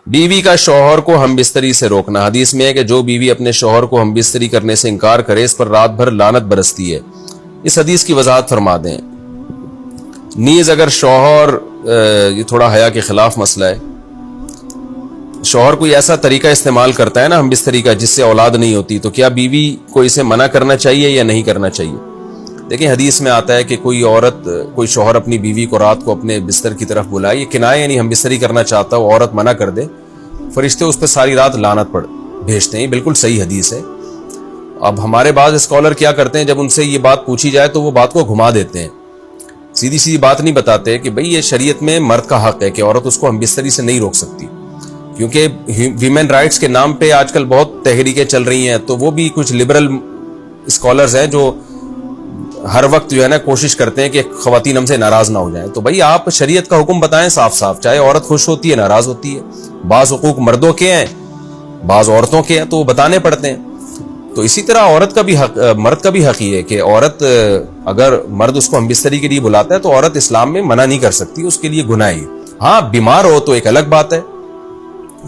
بیوی کا شوہر کو ہم بستری سے روکنا۔ حدیث میں ہے کہ جو بیوی اپنے شوہر کو ہم بستری کرنے سے انکار کرے اس پر رات بھر لعنت برستی ہے۔ اس حدیث کی وضاحت فرما دیں۔ نیز اگر شوہر، یہ تھوڑا حیا کے خلاف مسئلہ ہے، شوہر کوئی ایسا طریقہ استعمال کرتا ہے نا ہم بستری کا جس سے اولاد نہیں ہوتی، تو کیا بیوی کو اسے منع کرنا چاہیے یا نہیں کرنا چاہیے؟ دیکھیں حدیث میں آتا ہے کہ کوئی عورت، کوئی شوہر اپنی بیوی کو رات کو اپنے بستر کی طرف بلائے، یہ کنایہ یعنی ہم بستری کرنا چاہتا ہو، عورت منع کر دے، فرشتے اس پہ ساری رات لعنت بھیجتے ہیں۔ بالکل صحیح حدیث ہے۔ اب ہمارے بعض اسکالر کیا کرتے ہیں، جب ان سے یہ بات پوچھی جائے تو وہ بات کو گھما دیتے ہیں، سیدھی سیدھی بات نہیں بتاتے کہ بھئی یہ شریعت میں مرد کا حق ہے کہ عورت اس کو ہم بستری سے نہیں روک سکتی، کیونکہ ویمن رائٹس کے نام پہ آج کل بہت تحریکیں چل رہی ہیں، تو وہ بھی کچھ لبرل اسکالرز ہیں جو ہر وقت جو ہے نا کوشش کرتے ہیں کہ خواتین ہم سے ناراض نہ ہو جائیں۔ تو بھئی آپ شریعت کا حکم بتائیں صاف صاف، چاہے عورت خوش ہوتی ہے ناراض ہوتی ہے، بعض حقوق مردوں کے ہیں بعض عورتوں کے ہیں تو وہ بتانے پڑتے ہیں۔ تو اسی طرح عورت کا بھی حق، مرد کا بھی حق یہ ہے کہ عورت، اگر مرد اس کو ہم بستری کے لیے بلاتا ہے تو عورت اسلام میں منع نہیں کر سکتی، اس کے لیے گناہ ہے۔ ہاں بیمار ہو تو ایک الگ بات ہے،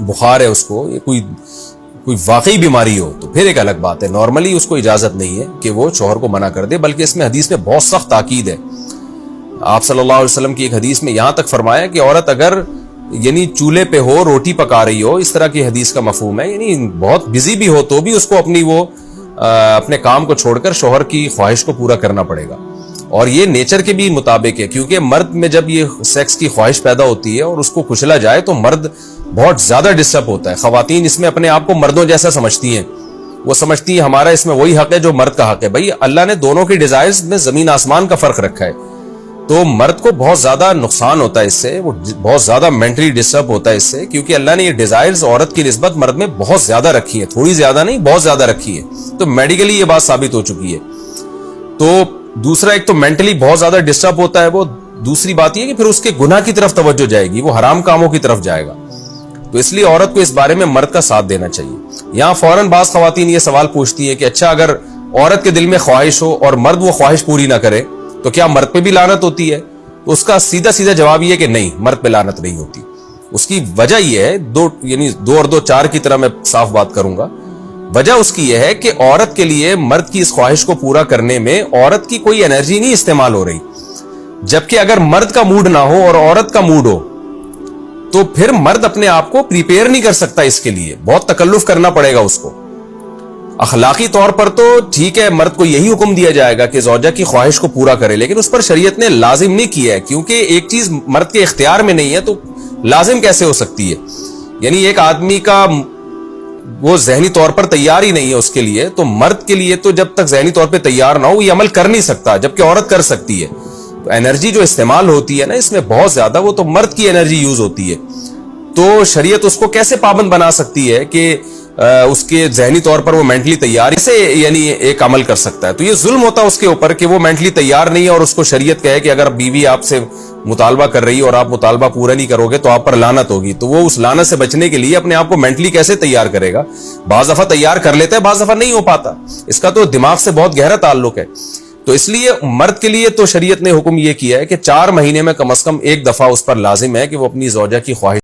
بخار ہے اس کو، یہ کوئی واقعی بیماری ہو تو پھر ایک الگ بات ہے، نارملی اس کو اجازت نہیں ہے کہ وہ شوہر کو منع کر دے، بلکہ اس میں حدیث میں بہت سخت تاکید ہے۔ آپ صلی اللہ علیہ وسلم کی ایک حدیث میں یہاں تک فرمایا کہ عورت اگر یعنی چولہے پہ ہو، روٹی پکا رہی ہو، اس طرح کی حدیث کا مفہوم ہے، یعنی بہت بزی بھی ہو تو بھی اس کو اپنے کام کو چھوڑ کر شوہر کی خواہش کو پورا کرنا پڑے گا۔ اور یہ نیچر کے بھی مطابق ہے، کیونکہ مرد میں جب یہ سیکس کی خواہش پیدا ہوتی ہے اور اس کو کچلا جائے تو مرد بہت زیادہ ڈسٹرب ہوتا ہے۔ خواتین اس میں اپنے آپ کو مردوں جیسا سمجھتی ہیں، وہ سمجھتی ہیں ہمارا اس میں وہی حق ہے جو مرد کا حق ہے۔ بھائی اللہ نے دونوں کی ڈیزائرز میں زمین آسمان کا فرق رکھا ہے، تو مرد کو بہت زیادہ نقصان ہوتا ہے اس سے، وہ بہت زیادہ مینٹلی ڈسٹرب ہوتا ہے اس سے، کیونکہ اللہ نے یہ ڈیزائرز عورت کی نسبت مرد میں بہت زیادہ رکھی ہیں، تھوڑی زیادہ نہیں بہت زیادہ رکھی ہے، تو میڈیکلی یہ بات ثابت ہو چکی ہے۔ تو دوسرا، ایک تو مینٹلی بہت زیادہ ڈسٹرب ہوتا ہے وہ، دوسری بات یہ کہ پھر اس کے گناہ کی طرف توجہ جائے گی، وہ حرام کاموں کی طرف جائے گا۔ تو اس لیے عورت کو اس بارے میں مرد کا ساتھ دینا چاہیے۔ یہاں فوراً بعض خواتین یہ سوال پوچھتی ہیں کہ اچھا اگر عورت کے دل میں خواہش ہو اور مرد وہ خواہش پوری نہ کرے تو کیا مرد پہ بھی لعنت ہوتی ہے؟ اس کا سیدھا سیدھا جواب یہ ہے کہ نہیں، مرد پہ لعنت نہیں ہوتی۔ اس کی وجہ یہ ہے، دو اور دو چار کی طرح میں صاف بات کروں گا۔ وجہ اس کی یہ ہے کہ عورت کے لیے مرد کی اس خواہش کو پورا کرنے میں عورت کی کوئی انرجی نہیں استعمال ہو رہی، جبکہ اگر مرد کا موڈ نہ ہو اور عورت کا موڈ ہو تو پھر مرد اپنے آپ کو پریپیئر نہیں کر سکتا، اس کے لیے بہت تکلف کرنا پڑے گا اس کو۔ اخلاقی طور پر تو ٹھیک ہے، مرد کو یہی حکم دیا جائے گا کہ زوجہ کی خواہش کو پورا کرے، لیکن اس پر شریعت نے لازم نہیں کیا ہے، کیونکہ ایک چیز مرد کے اختیار میں نہیں ہے تو لازم کیسے ہو سکتی ہے؟ یعنی ایک آدمی کا وہ ذہنی طور پر تیار ہی نہیں ہے اس کے لیے، تو مرد کے لیے تو جب تک ذہنی طور پہ تیار نہ ہو یہ عمل کر نہیں سکتا، جبکہ عورت کر سکتی ہے۔ تو انرجی جو استعمال ہوتی ہے نا اس میں بہت زیادہ، وہ تو مرد کی انرجی یوز ہوتی ہے، تو شریعت اس کو کیسے پابند بنا سکتی ہے کہ اس کے ذہنی طور پر وہ مینٹلی تیار سے یعنی ایک عمل کر سکتا ہے؟ تو یہ ظلم ہوتا ہے اس کے اوپر کہ وہ مینٹلی تیار نہیں ہے اور اس کو شریعت کہے کہ اگر بیوی آپ سے مطالبہ کر رہی ہے اور آپ مطالبہ پورا نہیں کرو گے تو آپ پر لعنت ہوگی، تو وہ اس لعنت سے بچنے کے لیے اپنے آپ کو مینٹلی کیسے تیار کرے گا؟ بعض دفعہ تیار کر لیتا ہے، بعض دفعہ نہیں ہو پاتا، اس کا تو دماغ سے بہت گہرا تعلق ہے۔ تو اس لیے مرد کے لیے تو شریعت نے حکم یہ کیا ہے کہ 4 مہینے میں کم از کم ایک دفعہ اس پر لازم ہے کہ وہ اپنی زوجہ کی خواہش